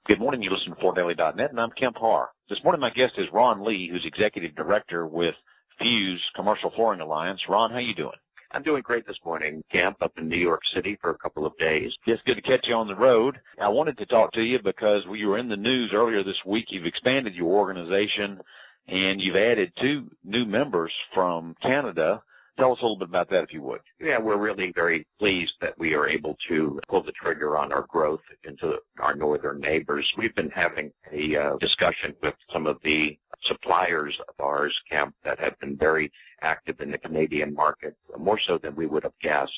Good morning. You listen to FloorDaily.net, and I'm Kemp Harr. This morning, my guest is Ron Lee, who's Executive Director with Fuse Commercial Flooring Alliance. Ron, how you doing? I'm doing great this morning, Camp, up in New York City for a couple of days. It's good to catch you on the road. I wanted to talk to you because you were in the news earlier this week. You've expanded your organization, and you've added 2 new members from Canada. Tell us a little bit about that, if you would. Yeah, we're really very pleased that we are able to pull the trigger on our growth into our northern neighbors. We've been having a discussion with some of the suppliers of ours, Camp, that have been very active in the Canadian market, more so than we would have guessed.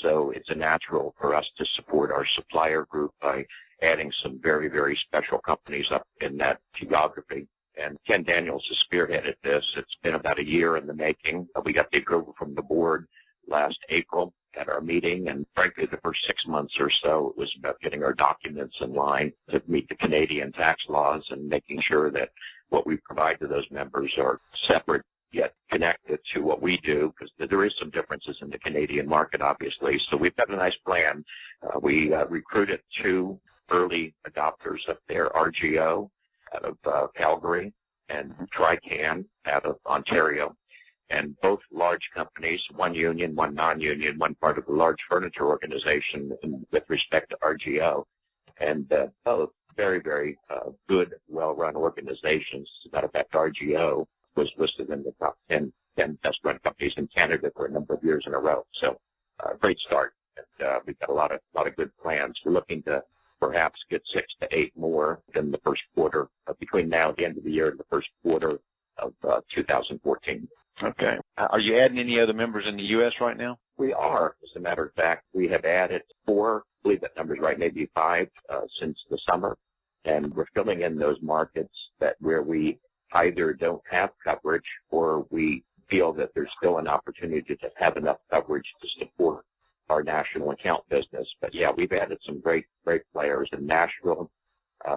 So it's a natural for us to support our supplier group by adding some very, very special companies up in that geography. And Ken Daniels has spearheaded this. It's been about a year in the making. We got the approval from the board last April at our meeting, and frankly, the first 6 months or so, it was about getting our documents in line to meet the Canadian tax laws and making sure that what we provide to those members are separate yet connected to what we do, because there is some differences in the Canadian market, obviously. So we've got a nice plan. We recruited 2 early adopters up there, RGO out of Calgary and Tri-Can out of Ontario, and both large companies, one union, one non-union, one part of a large furniture organization with respect to RGO, and both very, very good, well-run organizations. As a matter of fact, RGO was listed in the top 10 best-run companies in Canada for a number of years in a row. So great start, and we've got a lot of good plans. We're looking to perhaps get 6 to 8 more in the first quarter, between now and the end of the year, in the first quarter of 2014. Okay. Are you adding any other members in the U.S. right now? We are. As a matter of fact, we have added 4, I believe that number's right, maybe 5 since the summer, and we're filling in those markets where we either don't have coverage or we feel that there's still an opportunity to have enough coverage to support our national account business. But yeah, we've added some great players in Nashville,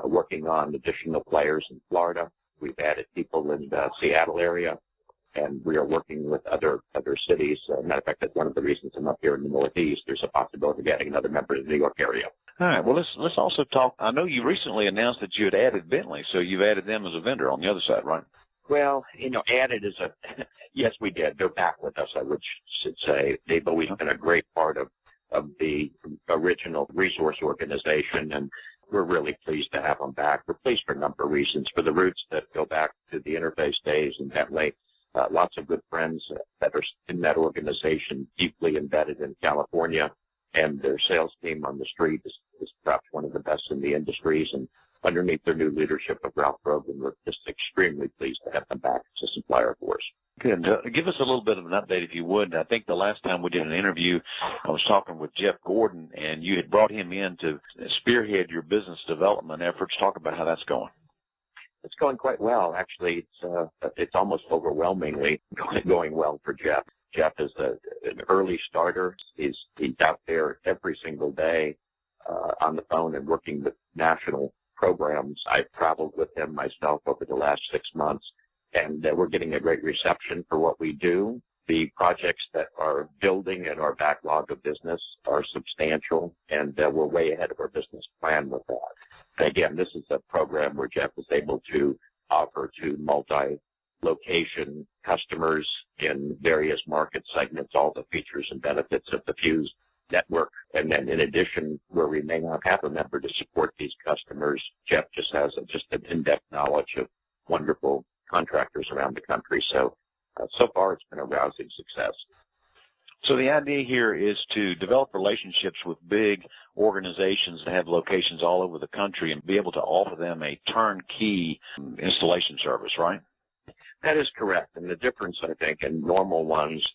working on additional players in Florida. We've added people in the Seattle area, and we are working with other cities. Matter of fact, that's one of the reasons I'm up here in the Northeast. There's a possibility of adding another member in the New York area. All right. Well, let's also talk. I know you recently announced that you had added Bentley, so you've added them as a vendor on the other side, right? Well, added is yes, we did. They're back with us, I should say. They've always been a great part of the original resource organization, and we're really pleased to have them back. We're pleased for a number of reasons. For the roots that go back to the interface days in Bentley, lots of good friends that are in that organization, deeply embedded in California, and their sales team on the street is perhaps one of the best in the industries. And underneath their new leadership of Ralph Grogan, we're just extremely pleased to have them back as a supplier for us. Good. Give us a little bit of an update, if you would. I think the last time we did an interview, I was talking with Jeff Gordon, and you had brought him in to spearhead your business development efforts. Talk about how that's going. It's going quite well. Actually, it's almost overwhelmingly going well for Jeff. Jeff is an early starter. He's out there every single day on the phone and working with national programs. I've traveled with him myself over the last 6 months, and we're getting a great reception for what we do. The projects that are building in our backlog of business are substantial, and we're way ahead of our business plan with that. Again, this is a program where Jeff is able to offer to multi-location customers in various market segments all the features and benefits of the Fuse network. And then in addition, where we may not have a member to support these customers, Jeff just has an in-depth knowledge of wonderful contractors around the country. So far it's been a rousing success. So the idea here is to develop relationships with big organizations that have locations all over the country and be able to offer them a turnkey installation service, right? That is correct. And the difference, I think, in normal ones,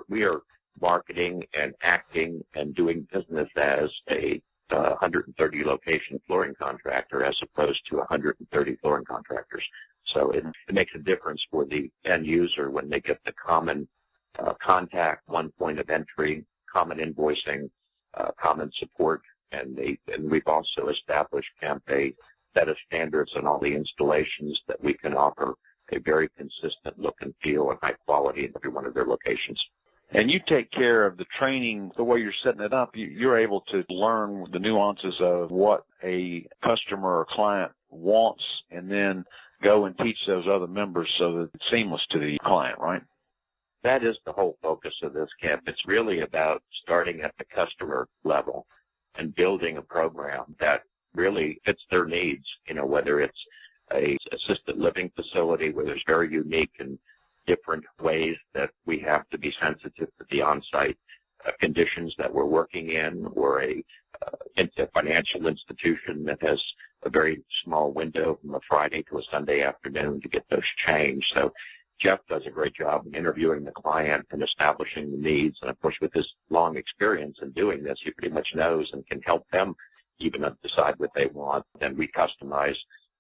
we are marketing and acting and doing business as a 130 location flooring contractor as opposed to 130 flooring contractors. So it makes a difference for the end user when they get the common contact, one point of entry, common invoicing, common support, and we've also established, Kemp, a set of standards on all the installations that we can offer a very consistent look and feel and high quality in every one of their locations. And you take care of the training, the way you're setting it up. You're able to learn the nuances of what a customer or client wants and then go and teach those other members so that it's seamless to the client, right? That is the whole focus of this, Kemp. It's really about starting at the customer level and building a program that really fits their needs, whether it's a assisted living facility where there's very unique and different ways that we have to be sensitive to the on-site conditions that we're working in, or a financial institution that has a very small window from a Friday to a Sunday afternoon to get those changed. So Jeff does a great job in interviewing the client and establishing the needs. And, of course, with his long experience in doing this, he pretty much knows and can help them even decide what they want. Then we customize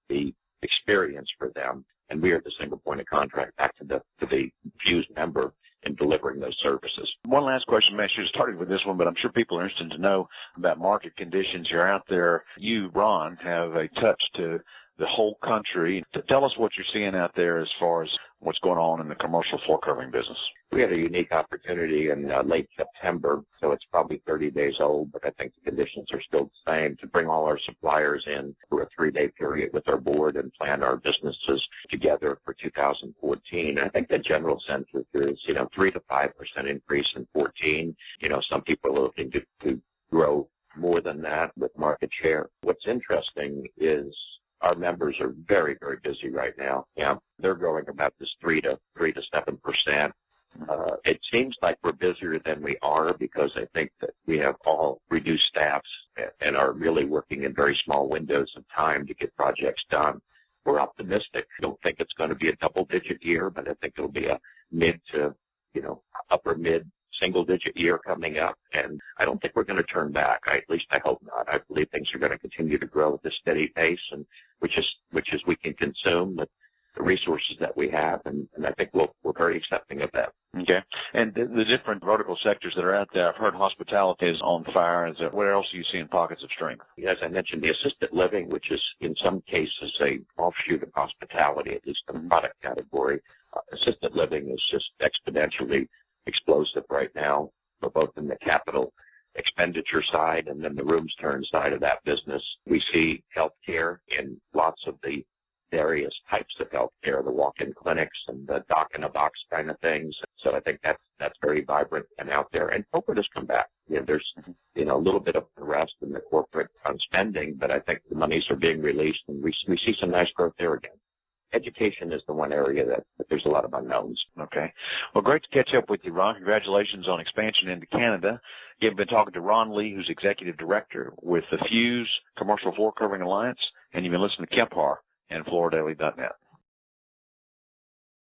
the experience for them, and we are the single point of contact back to the Fuse member in delivering those services. One last question, Matt. You started with this one, but I'm sure people are interested to know about market conditions. You're out there. You, Ron, have a touch to the whole country. Tell us what you're seeing out there as far as what's going on in the commercial floor covering business. We had a unique opportunity in late September, so it's probably 30 days old, but I think the conditions are still the same, to bring all our suppliers in for a 3-day period with our board and plan our businesses together for 2014. I think the general sense is 3 to 5% increase in 14. Some people are looking to grow more than that with market share. What's interesting is our members are very, very busy right now. Yeah, they're growing about this 3 to 7%. It seems like we're busier than we are because I think that we have all reduced staffs and are really working in very small windows of time to get projects done. We're optimistic. I don't think it's going to be a double-digit year, but I think it'll be a mid to, upper mid single-digit year coming up, and I don't think we're going to turn back. At least I hope not. I believe things are going to continue to grow at a steady pace, and which is we can consume the resources that we have, and I think we're very accepting of that. Okay. And the different vertical sectors that are out there, I've heard hospitality is on fire. Where else are you seeing pockets of strength? As I mentioned, the assisted living, which is in some cases a offshoot of hospitality, at least in the product category, assisted living is just exponentially explosive right now, but both in the capital expenditure side and then the rooms turn side of that business. We see healthcare in lots of the various types of healthcare, the walk-in clinics and the doc-in-a-box kind of things. So I think that's very vibrant and out there. And corporate has come back. There's a little bit of unrest in the corporate spending, but I think the monies are being released, and we see some nice growth there again. Education is the one area that there's a lot of unknowns. Okay. Well, great to catch up with you, Ron. Congratulations on expansion into Canada. You've been talking to Ron Lee, who's Executive Director with the Fuse Commercial Floor Covering Alliance, and you've been listening to Kemp Harr and FloorDaily.net.